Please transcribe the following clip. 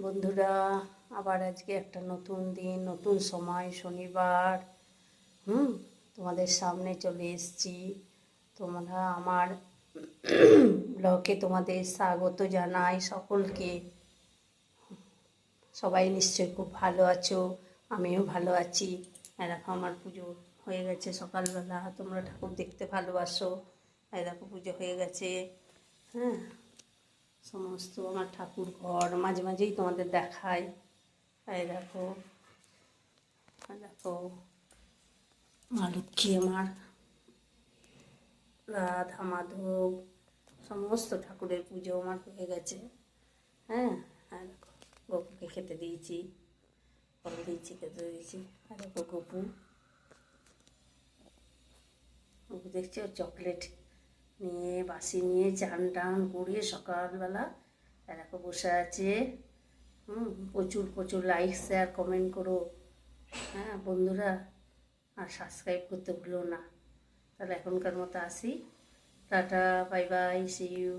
বন্ধুরা, আবার আজকে একটা নতুন দিন, নতুন সময়, শনিবার। তোমাদের সামনে চলে এসেছি। তোমরা আমার ব্লগে তোমাদের স্বাগত জানাই সকলকে। সবাই নিশ্চয়ই খুব ভালো আছো, আমিও ভালো আছি। দেখো আমার পুজো হয়ে গেছে সকালবেলা। তোমরা ঠাকুর দেখতে ভালোবাসো, দেখো পুজো হয়ে গেছে। হ্যাঁ, সমস্ত আমার ঠাকুর ঘর মাঝে মাঝেই তোমাদের দেখাই। এই দেখো, দেখো মা লক্ষ্মী, আমার রাধা মাধব সমস্ত ঠাকুরের পুজো আমার হয়ে গেছে। হ্যাঁ, আর দেখো গপুকে খেতে দিয়েছি, ফল দিয়েছি, খেতে দিয়েছি। আর দেখো গপু দেখছি ওর চকলেট নিয়ে বাসি নিয়ে চান টান করিয়ে সকালবেলা দেখো বসে আছে। প্রচুর প্রচুর লাইক, শেয়ার, কমেন্ট করো। হ্যাঁ বন্ধুরা, আর সাবস্ক্রাইব করতে ভুলো না। তাহলে এখনকার মতো আসি। Tata, bye bye, see you.